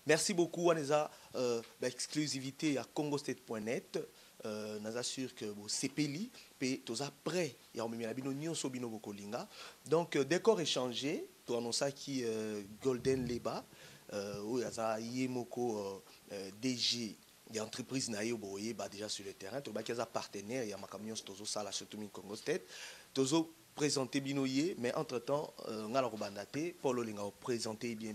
Merci beaucoup, Aneza. Exclusivité à congostate.net. Nous assure que vous CPLI, puis tous après, il y a un peu de sobino bokolinga. Donc, décor échangé, tu annonces qui Golden Leba, où il y a Yemoko DG. Des entreprises naïo boye bah déjà sur le terrain to ba kiza partenaire ya makamion tozo sala surtout min Congo State tozo présenter binoye mais entre-temps ngala robandate Paul Olinga présenter bien.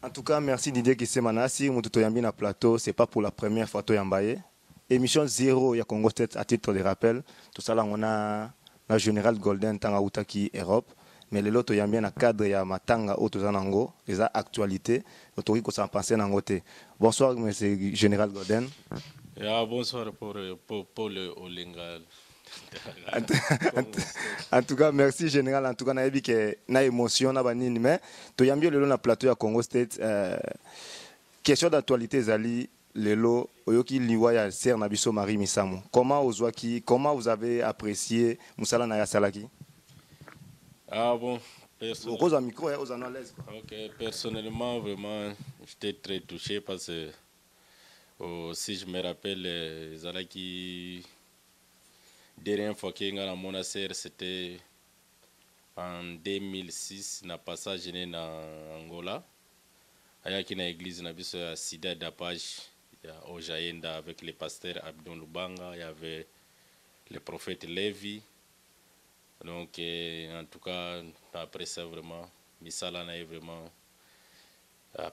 En tout cas, merci Didier Kisemanasi, Moututo Yambi na plateau, c'est pas pour la première fois to Yambaye. Émission 0 ya Congo State à titre de rappel, tout ça là on a la Général Golden tanga utaki Europe. Mais les loto yambi na cadre ya matanga auto zanango, les actualités, autori ko s'en penser nangote. Bonsoir monsieur Général Golden. Bonsoir pour Paul Olinga. En tout cas, merci Général. En tout cas, naebi que na émotion na banini mais to yambi le na plateau ya Congo State question d'actualité zali lelo oyoki liwa ya ser na biso Marie Misamu. Comment vous avez apprécié musala na ya salaki? Bon, personnellement, vraiment, j'étais très touché parce que si je me rappelle, Zalaki, dernière fois qu'il y a mon affaire, c'était en 2006, na passage en Angola. Il y a une église à Sida d'Apage, au Jaenda avec le pasteur Abdon Lubanga, il y avait le prophète Lévi. Donc, en tout cas, après ça, vraiment, Misala est vraiment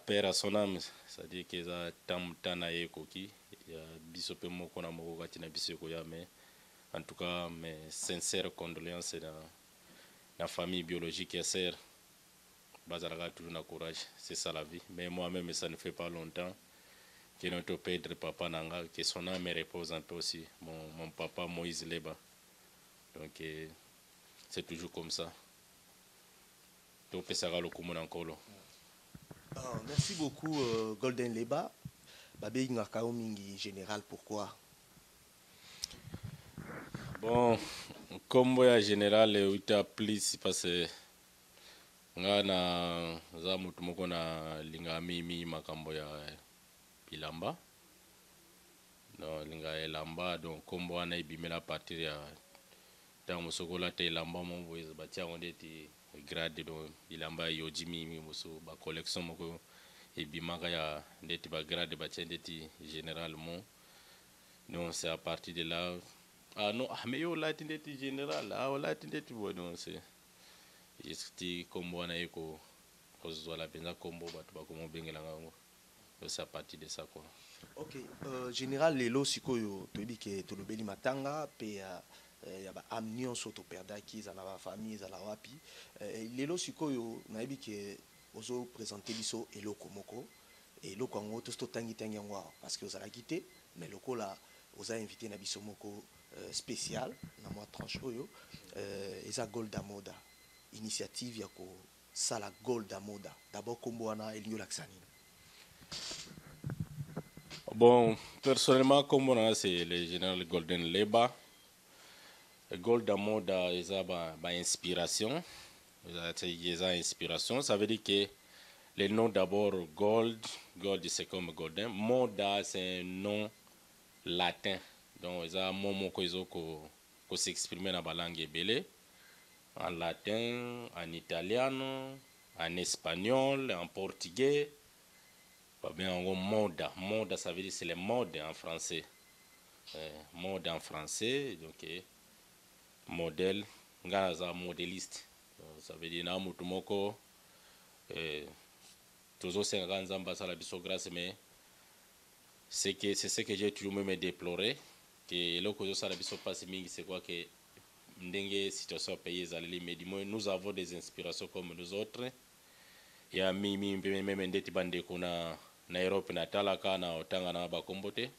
père à son âme. C'est-à-dire qu'il y a tant de koki. Il y a bisope moko na moko kati na bisoko ya mais en tout cas, mes sincères condoléances dans la famille biologique et sœur. Bazaraga toujours na courage, c'est ça la vie. Mais moi-même, ça ne fait pas longtemps que notre père papa nanga, que son âme repose un peu aussi. Mon papa Moïse Leba. Donc, c'est toujours comme ça. Merci beaucoup Golden Leba. Babé Ngakao Mingi général, pourquoi? Bon, comme en général, il a plus parce que ngana za mutu moko na linga mimi makambo ya bilamba. Non, linga elamba donc kombo wana ibimela partir ya dans mosokola te lamba mon voice batia onde ti grade do ilamba yoji mimi moso ba collection moko e bimaka ya ndeti ba grade batia ndeti généralement non c'est à partir de là non mais yo la ndeti général la ndeti bo non c'est isti kombo na eko kozo la benza kombo batu ba komo bengela ngo c'est à partir de ça quoi. OK, général lelo sikoyo to bi ke to lobeli matanga pe ya ba amnion soto perdaki za na ba famille za la wapi lelo sikoyo na yebi ke ozo présenter biso eloko moko eloko ngo to tangi ngo parce que ozala quitté mais loko la oza invité na biso moko spécial na moi tranche oyo eza Golda Moda initiative ya ko sala Golda Moda d'abord kombo wana elingo laksani. Bon, personnellement comme on a c'est le général Golden Leba. Golda Moda is ba inspiration. Inspiration, ça veut dire que le nom d'abord Gold c'est comme Golden. Moda c'est un nom latin. Donc ils ont momo ko s'exprimer dans la langue belé, en latin, en italien, en espagnol, en portugais. Pas bien en moda. Moda ça veut dire c'est le mode en français. Mode en français donc modèle ngaza modéliste ça veut dire na mutu moko toujours senga nzamba sala biso grâce mais c'est ce que j'ai toujours même déploré que loko zo sala biso passe mingi c'est quoi que ndenge situation pays zaleli mais dis-moi nous avons des inspirations comme nous autres ya mimi même ndeti bande kuna na Europe na talaka na otanga na bakombote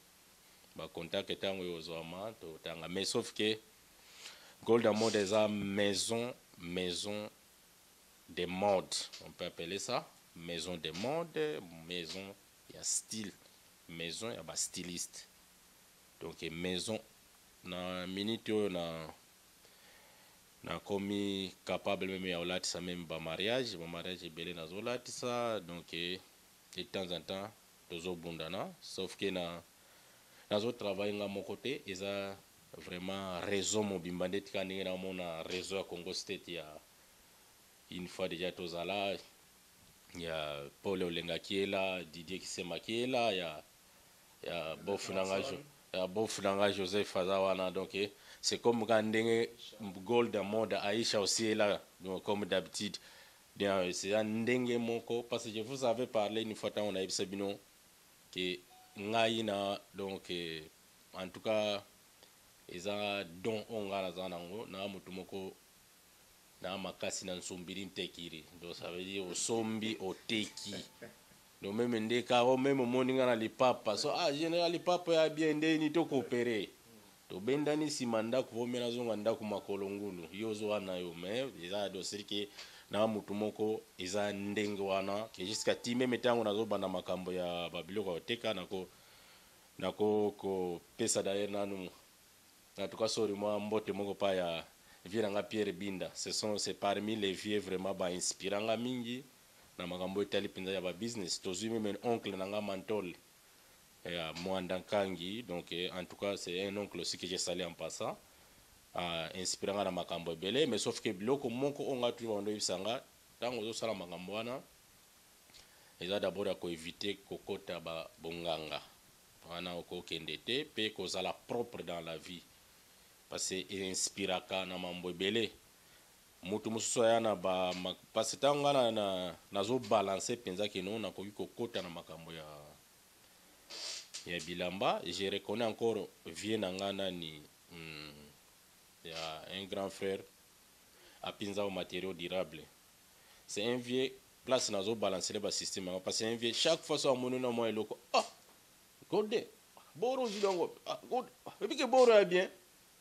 ba contact tango yozoma to tanga mais sauf que Golda Moda est une maison de mode, on peut appeler ça maison de mode, maison il y a style, maison il y a styliste. Donc maison na minute na komi capable même ya olati ça même ba mariage est belé na zolati ça donc de temps en temps tozo bundana sauf que nazo travail nga mon côté eza vraiment réseau mobimba ndeti ka ndenge na mona réseau ya Congo State ya une fois déjà tozala ya Paul Olenga kiela Didier Kisema kiela ya bofu nanga Joseph Azawana donc c'est comme quand ndenge Gold Mode Aisha aussi là donc comme d'habitude c'est un ndenge moko parce que je vous avais parlé une fois on a eu sabino que ngaina donc en tout cas eza don ongala zanango na mutu moko na makasi na nsombili ntekiri donc ça veut dire osombi oteki donc même ndeka o même moninga na lipapa so général lipapa ya bien ndeni to coopérer to bendani simanda ko vomela zonga ndaku makolo ngulu yozo wana yo mais eza do sirike na mutu moko eza ndenge wana ke jusqu'à time metango nazo bana makambo ya babiloko oteka nako ko pesa d'ailleurs nanu en tout cas sorry moi mbote moko pa ya Viranga Pierre Binda c'est parmi les vieux vraiment ba inspiranga mingi na makambo etali pinza ya ba business tozui même oncle nanga mantol ya Mwandankangi donc en tout cas c'est un oncle aussi que j'ai salé en passant inspiranga na makambo ebele mais sauf que biloko moko onga tu wando bisanga tango zo sala makambo wana eza d'abord ya ko éviter kokota ba bonganga wana okokende te pe kozala propre dans la vie parce que inspiraka na mambo ebele mutu mususu aya na parce que tango nazo balancer penza keno nakoki kokota na makambo ya bilamba je reconnais encore vieux nanga nani il y a un grand frère à Pinza au matériaux durables c'est un vieux place nazo balancer le système parce que un vieux chaque fois so amono na moi eloko godé boro zilongo god et puis que boro est bien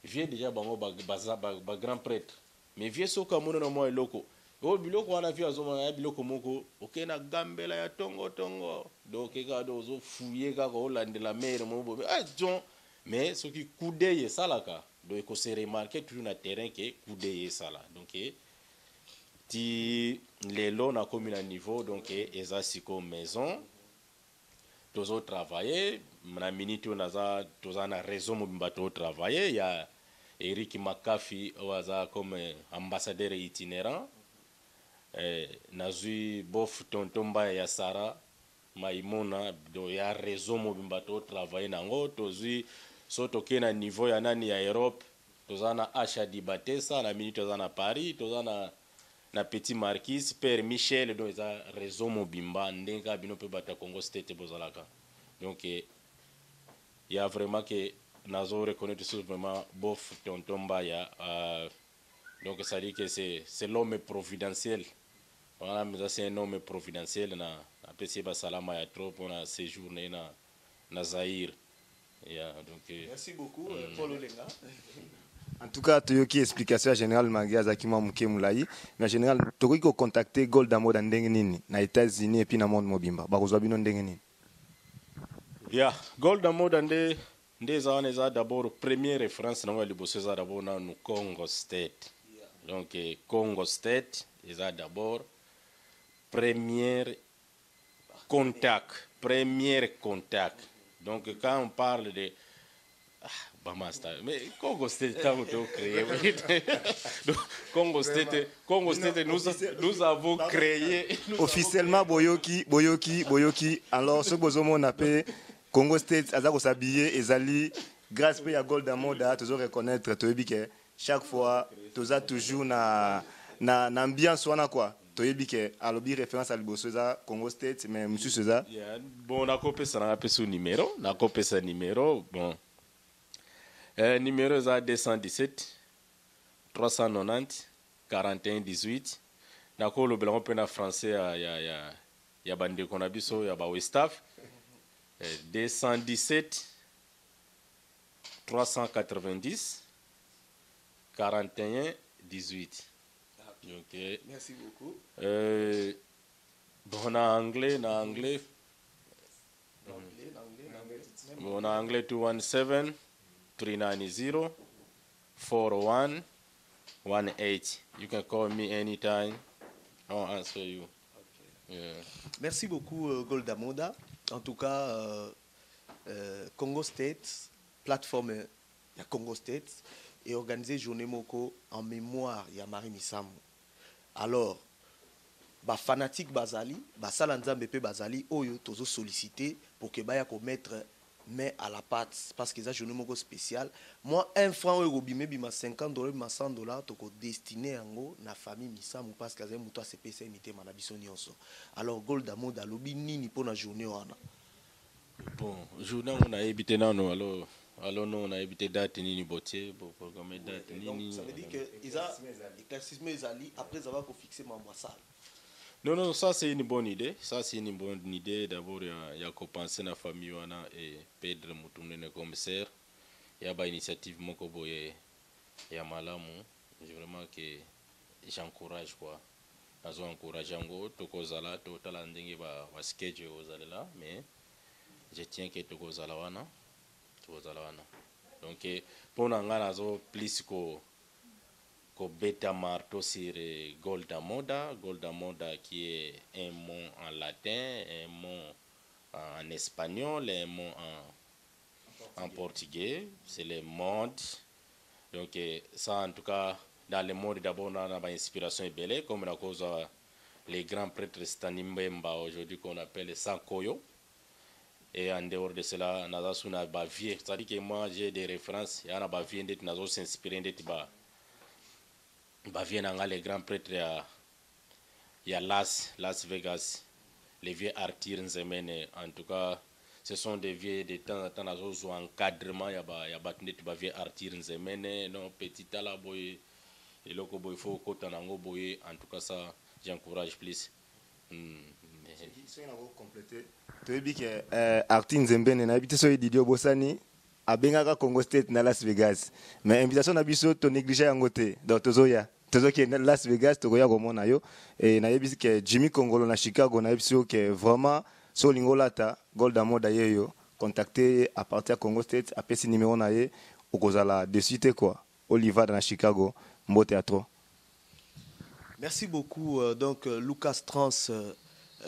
vieux déjà bango ba grand prêtre mais vieux soka mono na moi eloko o biloko wana vieux azoma ya biloko moko okena gambela ya tongo donc ka do zo fouiller ka ko landela mer mo bo John mais ce qui coudé salaka donc ko se remarquer toujours na terrain que coudé sala donc ti lelo na commune à niveau donc eza siko maison tozo travailler na minute onaza toza na réseau mobimba to travailler ya Eric Makafi oaza comme ambassadeur itinérant nazui bof tontomba ya Sara Maimona do ya réseau mobimba to travailler nango tozui so toke na niveau ya nani ya Europe toza na Acha Dibatesa na minute toza na Paris toza na Petit Marquis Père Michel do eza réseau mobimba ndenga bino pe bata Congo State bozalaka donc il y a vraiment que nazo reconnaître vraiment bof tontomba ya donc ça dit que c'est l'homme providentiel voilà mais c'est un homme providentiel na apprécié ba salama ya trop pour na séjourner na Zaïre donc merci beaucoup Paul Olenga. En tout cas, tu as une explication générale Magiazaki Mamuke Moulayi, mais en général, tu as contacté Gold Mode en Dengenini, na États-Unis et puis na monde mobimba. Barozabino Dengenini. Yeah, Gold Mode en Ndeza d'abord première référence na le bosse d'abord na no Congo State. Donc Congo State est d'abord premier contact. Donc quand on parle de mais Congo State tant que créé. Congo State nous avons créé officiellement Boyoki alors ce bozomo on appelle Congo State azako s'habiller ezali grâce à Gold Mode toujours reconnaître que chaque fois toza toujours na ambiance wana quoi toyebi ke alobi référence à libosoza Congo State mais monsieur César bon nakopesa na pesa numéro bon numéro est 217 390 41 18 nakolo belango pe na français ya bande konabiso ya ba Westaf 217 390 41 18. Okay. Merci beaucoup. Bon, en anglais. Bon, en anglais 217 390 4118. You can call me anytime. I'll answer you. Okay. Yeah. Merci beaucoup, Golda Moda. En tout cas, Congo State, plateforme il y a Congo State, et organisé Journée Moko en mémoire, il y a Marie Missamou. Alors, ba fanatique Bazali, ba salanzambe pe Bazali, oyo tozo sollicité pour que baya ko mettre main à la pâte parce que ça journée moko spécial. Moi 1 franc euro bimé bima $50 bima $100 toko destiné yango na famille Misamou parce que azem muto CPC imité mana biso nyonso. Alors Golda Moda lobi nini pour na journée wana. Bon, journée on a évité non alors non on a évité date nini botier pour programmer date nini. Ça veut dire que ils a éclaircissement les ali après avoir fixé ma salle. Non, ça c'est une bonne idée. Ça c'est une bonne idée. D'abord, il y a qu'à penser à la famille et Pedro Moutoumne commissaire. Il y a une initiative Mokobo et Malamu. Vraiment que j'encourage quoi. J'encourage Ango, Tokozala, Totalandingi va schedule aux là, mais je tiens que Tokozala wana. Donc, pour nous, plus que Beta Marto sur Golda Moda qui est un mot en latin, un mot en espagnol, un mot en portugais, c'est le mode. Donc ça en tout cas, dans le mode d'abord on a une inspiration belle, comme la cause les grands prêtres Stanimbemba aujourd'hui qu'on appelle Sankoyo. Et en dehors de cela, on a une bavier, c'est-à-dire que moi j'ai des références, il y a une bavier qui nous s'inspiré de viennent les grands prêtres il y a Las Vegas, les vieux artires Nzemene. En tout cas, ce sont des vieux de temps en temps dans un encadrement, il y a vieux artires Nzemene, non petit à la boy et le boy faut kotanango boy. En tout cas ça, j'encourage plus. Tu as dit que Artin Nzemene na habité sur Didio Bossani a bengaka Congo State na Las Vegas. Mais invitation na biso to négliger yango te. Donc tozoya qui est Las Vegas tokoya komona yo et na yebisi que Jimmy Congolo na Chicago na yebisi que vraiment so lingolata Golda Moda yeyo contacter à partir de Congo State a pesi numéro na ye okozala de suite quoi. Oliva na Chicago Mbo Théâtre. Merci beaucoup donc Lucas Trans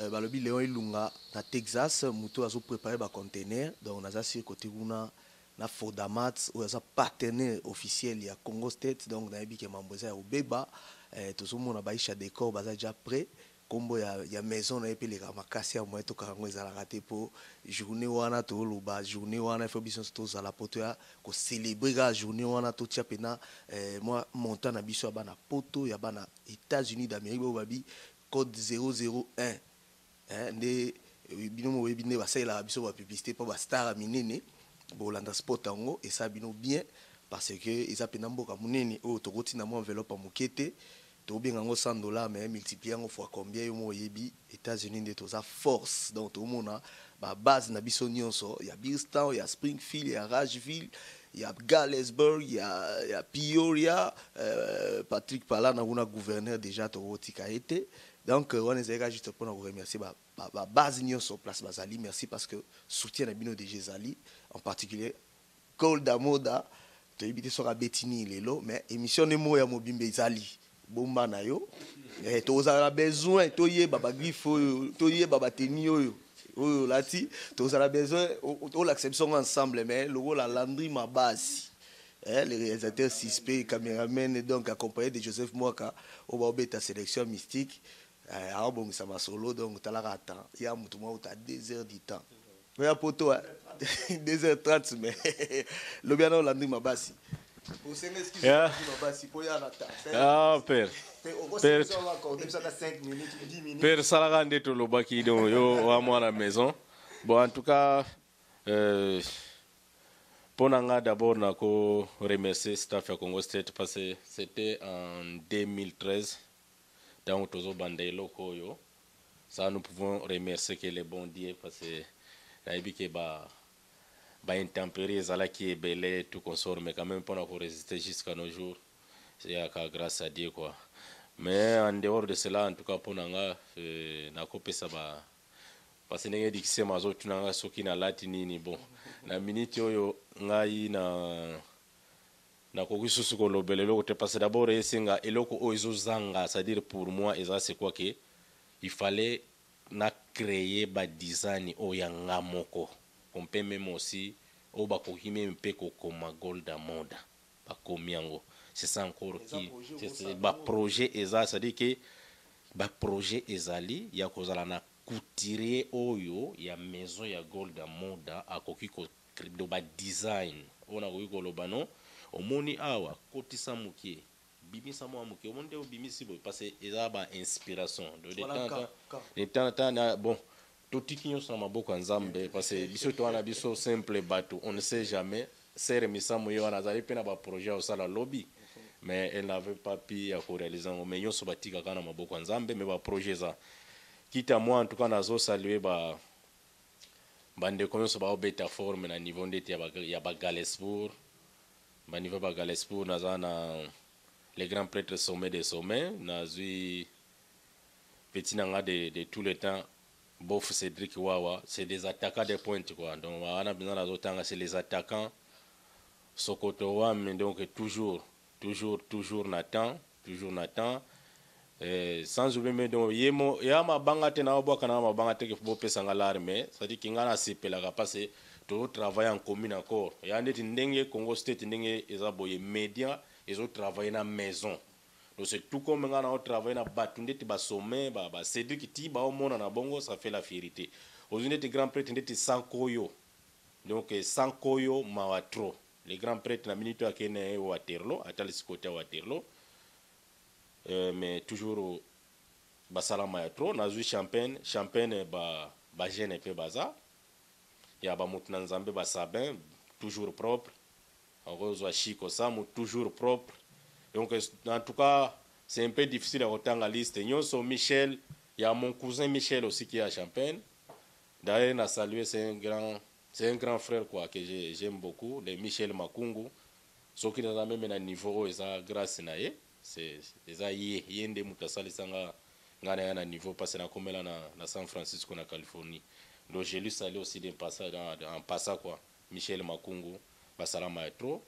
balobi Léon Ilunga na Texas muto azo préparer ba container donc naza sur côté kuna na Fodamat ou un partenaire officiel ya Congo State donc na yebi ke mamboza ya obeba tout monde na baisha décor baza déjà prêt kombo ya maison na epele ka makasi ya moto ka ngo ezala raté pour journée wana to loba journée wana faut biso to za la poto ya ko célébrer la journée wana to tia pena moi montant na biso bana poto ya bana États-Unis d'Amérique babi code 001 nde binomo webine basala biso ba publicité pour ba star minene bolanda sport yango et ça bino bien parce que ils appellent mboka munene o tokoti na mo enveloppe mokete to bien ngo $100 mais multiplier ngo fois combien yo mo yebi États-Unis de toza force donc tout mona ba base na biso nyonso ya Billstown ya Springfield ya Rajville ya Galesburg ya Peoria Patrick Pala na una gouverneur déjà to tika été donc on est juste pour nous remercier ba base nyonso place bazali merci parce que soutien na bino de Jezali en particulier Golda Moda to yibite sora betini lelo mais émission ne mo ya mobimbe ezali bomba na yo to za besoin to ye baba grifo to ye baba teni oyo lati to za besoin on l'acception ensemble mais le la Landry Mabasi les réalisateurs 6P caméramen donc accompagné de Joseph Mwaka au bobeta sélection mystique bon ça m'a solo donc tu la attend il y a mutu moi à 2 heures du temps mais à poto 2h30 mais le bien on Landry Mabasi pour s'excuser Mabasi pour y aller ah père Père Salagande to lobaki do yo à moi à la maison. Bon en tout cas pour nanga d'abord nako remercier staff à Congo State parce que c'était en 2013 dans Tozo Bandelo Koyo. Ça nous pouvons remercier que les bons dieux parce que la que ba intempéries zala qui est belle tout consort mais quand même pour nous résister jusqu'à nos jours. C'est grâce à Dieu quoi. Mais en dehors de cela, en tout cas pour nanga na kopé ça ba parce que n'engue dikise mazo tunanga soki na latini ni bon na minute oyo ngai na kokisusu ko lobelelo ko te parce d'abord esenga eloko oyo zanga c'est-à-dire pour moi et ça c'est quoi que il fallait na créer ba design o ya ngamoko on peut même aussi o ba ko même pe ko koma golda moda ba komi yango c'est ça encore qui c'est ba projet eza ça dit que ba projet ezali ya kozala na couturier oyo ya maison ya golda moda akoki ko do ba design ona koki koloba no omoni awa kotisa mukie bimisa mwa mukie omonde obimisi boy parce que eza ba inspiration de temps na bon totiki nyonso na maboko ya nzambe parce que biso to wana biso simple bato on ne sait jamais sere misamo yo wana azali pe na ba projet osala lobby mais elle n'avait pas pu réaliser mais nyonso batikaka na maboko ya nzambe mais ba projet za quitte à moi en tout cas nazo saluer ba bandeko nyonso baobeta forme na niveau ndeti ya ba Galesbourg ba niveau ba Galesbourg naza na les grands prêtres sommets des sommets nazwi petit nanga de tout le temps Bof Cédric Wawa c'est des attaquants de pointe quoi donc wana besoin nazotanga c'est les attaquants Sokoto Wam donc toujours Nathan sans oublier donc yemo ya mabanga te na obwaka na mabanga te ke bo pesa ngala mais ça dit kinga na sepela parce que to travailler en commune encore ya ndeti ndenge Congo State ndenge ezaboye média ezo travailler na maison donc c'est tout comme ngana o travailler na batu ndeti ba sommet ba Cédric ti ba o mona na bongo ça fait la fierté aux ndeti grand prêtre ndeti Sankoyo donc Sankoyo mawatro les grands prêtres na minute à Kenya Waterloo atali côté Waterloo mais toujours basalama ya trop nazui champagne ba jeune pe baza ya ba mutu na nzambe ba sabin toujours propre en chico samu toujours propre donc en tout cas c'est un peu difficile à retanga liste nyonso Michel ya mon cousin Michel aussi qui est à Champagne d'ailleurs na saluer c'est un grand frère quoi que j'aime beaucoup de Michel Makungu so qui dans même na niveau eza grâce na ye c'est eza yende mutasali sanga ngana na niveau passé na komela na San Francisco na Californie donc j'ai lu saluer aussi en passant quoi Michel Makungu basalama trop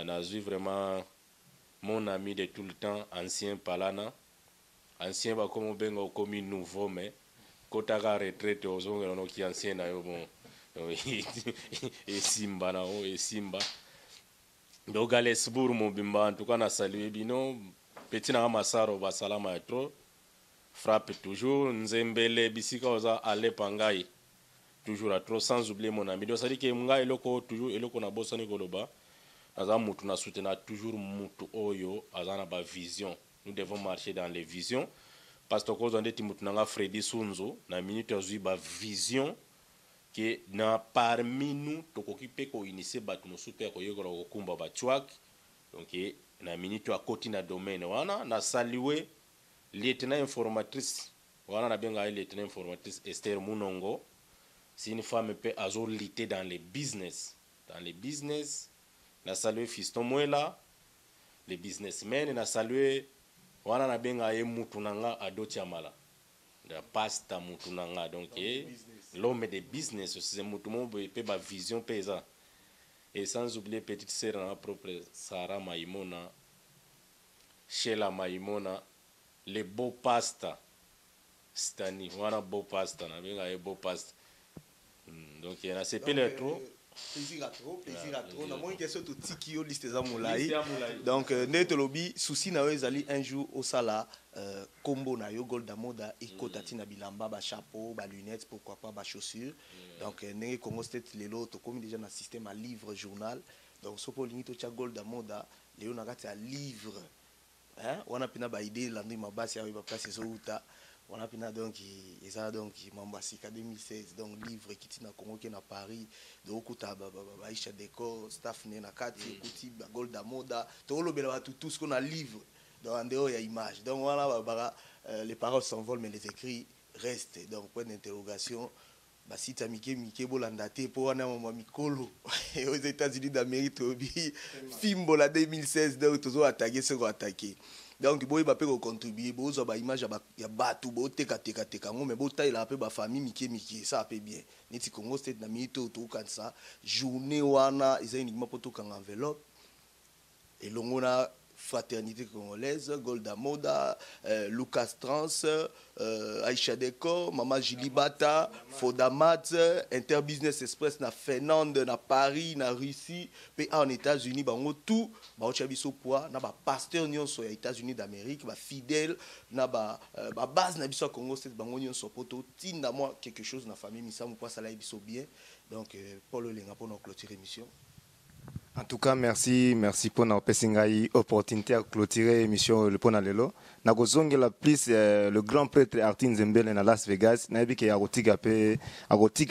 nazui vraiment mon ami de tout le temps ancien Palana ancien ba comme benga comme nouveau mais kotaka retraite ozongela no ki ancien na yo bon et Simba na o et Simba donc Galesbourg mon bimba en tout cas na saluer bino petit na masaro ba salama trop frappe toujours nzembele bisika oza ale pangai toujours à trop sans oublier mon ami donc ça dit que nga eloko toujours eloko na bosani koloba aza mutu na soutenir toujours mutu oyo azana ba vision nous devons marcher dans les visions parce que cause ndeti mutu nanga Freddy Sunzo na minute azui ba vision que na parmi nous tokoki pe ko initier batu no super ko yekora ko kumba ba chwak donc na minute a koti na domaine wana na saluer lieutenant informatrice wana na benga lieutenant informatrice Esther Munongo c'est une femme pe azolité dans les business na saluer Fiston Mwela les businessmen na saluer wana na benga ye mutu nanga Adoti Amala de pasta mutu nanga donc l'homme de business c'est mutu mo pe ba vision pesa et sans oublier petite sœur na propre Sarah Maimona Sheila Maimona les beaux pasta Stani wana beau pasta na benga ye beau pasta donc il y a c'est pele trop plaisir à trop na moi question to tiki yo liste za molai donc neto lobi souci na yo ezali un jour au sala combo na yo golda moda et kotati na bilamba ba chapeau ba lunettes pourquoi pas ba chaussures donc ndenge Congo State lelo to komi déjà na système à livre journal donc soko lingi to cha golda moda lelo na kati ya livre hein wana pina ba idée landi mabasi ya ba place zo uta on a pina donc ça donc Mambasika 2016 donc livre qui tina Congo qui na Paris donc okuta ba Aisha décor staff ne na kati okuti ba golda moda to lobela tout ce qu'on a livre donc en dehors il y a image donc voilà les paroles s'envolent mais les écrits restent donc point d'interrogation ba site Mickey bolanda te po wana mama mikolo aux États-Unis d'Amérique tobi film la 2016 donc toujours attaquer ce qu'on attaquer donc boy ba pe ko contribuer bozo ba image ya batu bo teka ngo mais bo taila pe ba famille Mickey ça peut bien niti Congo State na minute to kan ça journée wana ils uniquement pour to kan enveloppe et longona Fraternité congolaise, Golda Moda, Lucas Trans, Aïcha Deko, Mama Gilibata, Fodamat, Interbusiness Express na Finlande, na Paris, na Russie, puis en États-Unis, bango tout, ba ochabiso poa, na ba pasteur nyonso ya États-Unis d'Amérique, ba fidèle, na ba base na biso Congo State bango nyonso poto tinda moi quelque chose na famille misamu kwa sala biso bien. Donc Paul Lenga pour nous clôturer l'émission. En tout cas, merci pour l'opportunité de clôturer l'émission Le Pona Lelo. Nagozonge la plus le grand prêtre Artin Zembele na Las Vegas. Nabi ke agotika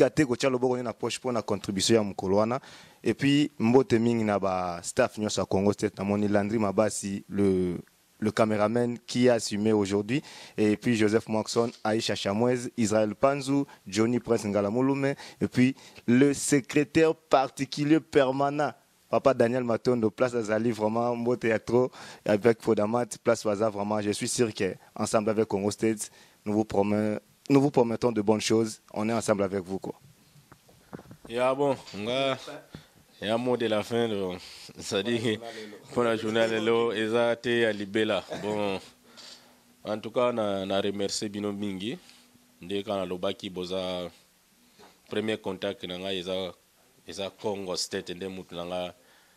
te ko chalo bogo na poche pour na contribution ya mukoloana. Et puis mbote mingi na ba staff nyonso ya Congo State na moni Landry Mabasi le caméraman qui a assumé aujourd'hui, et puis Joseph Moxon, Aïcha Chamouez, Israël Panzou, Johnny Prince Ngalamouloumé, et puis le secrétaire particulier permanent Papa Daniel Matondo, place Azali, vraiment, beau théâtre, avec Fodamat, place Waza, vraiment, je suis sûr qu'ensemble avec Congo State, nous vous promettons de bonnes choses. On est ensemble avec vous, quoi. Yeah, bon, il y a un mot de la fin, c'est-à-dire pour la journée, ils ont été à Libéla. Bon, en tout cas, on a remercié Bino Mingi. Dès qu'on a le baki, boza premier contact, ils ont Congo State, et ils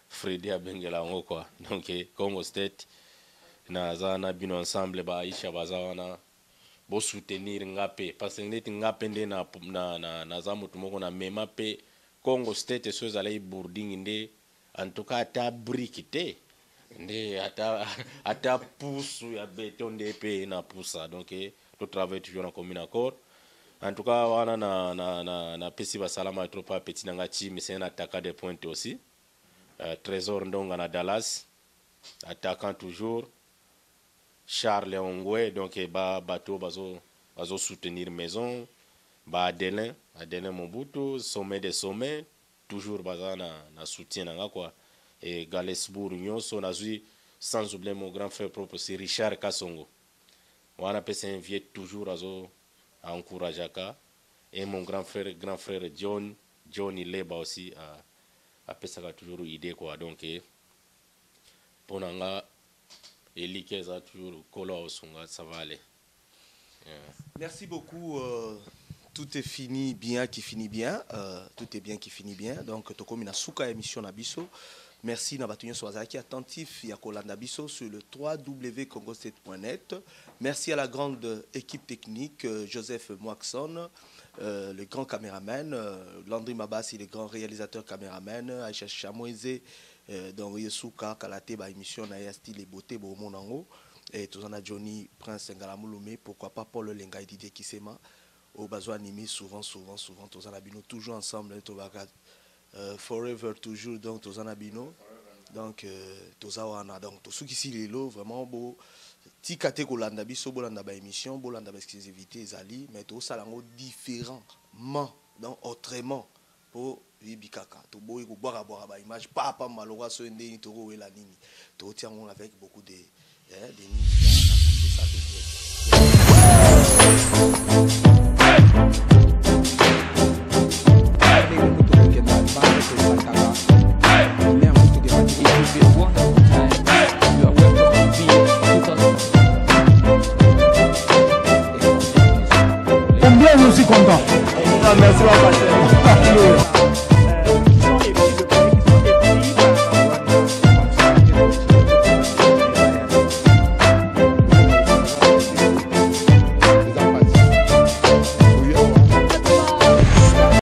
Freddy Abengela quoi. Donc Congo State na bino ensemble ba Aisha bazawana bo soutenir ngape parce que ndeti ngape nde na za mutu moko na mema pe Congo State so zalai boarding nde en tout cas ata briquité nde ata pousse ya béton nde pe na poussa donc le travail toujours en commun accord. En tout cas wana na pesi ba salama trop pas petit nanga team c'est un attaquant de pointe aussi. Trésor Ndonga na Dallas, attaquant toujours. Charles Ongwe, donc bateau bazo soutenir maison. Adelin Mobutu, sommet des sommets, toujours baza na soutien nanga quoi. Et Galesbourg Nyonso nazui sans oublier mon grand frère propre c'est Richard Kasongo. Wana peut s'inviter toujours à encourager et mon grand frère Johnny Leba aussi après ça a toujours idée quoi donc pour nanga Eli ça toujours color ça va aller. Merci beaucoup. Tout est fini bien qui finit bien. Tout est bien qui finit bien. Donc tokomi na suka émission na biso. Merci na batunyo soazaki attentif ya kolanda biso sur le www.congostate.net. Merci à la grande équipe technique Joseph Moixon, le grand caméraman, Landry Mabasi, le grand réalisateur caméraman, Aïcha Chamoueze, dans Yesuka Kalate ba émission na style et beauté bo monango et tous en a Johnny Prince Ngalamouloumé, pourquoi pas Paul Lenga et Didier Kisema au besoin animé souvent tous en abino toujours ensemble forever toujours donc tous en abino donc tous wana donc tous ceux qui s'y les lots vraiment beau tikate kolanda biso bolanda ba émission bolanda ba exclusivité ezali mais tout ça lango différemment donc autrement pour bikaka to boy ko boire ba image papa malora so ndeni to ko la nini to tient avec beaucoup de ça Combien nous y comptons? Merci,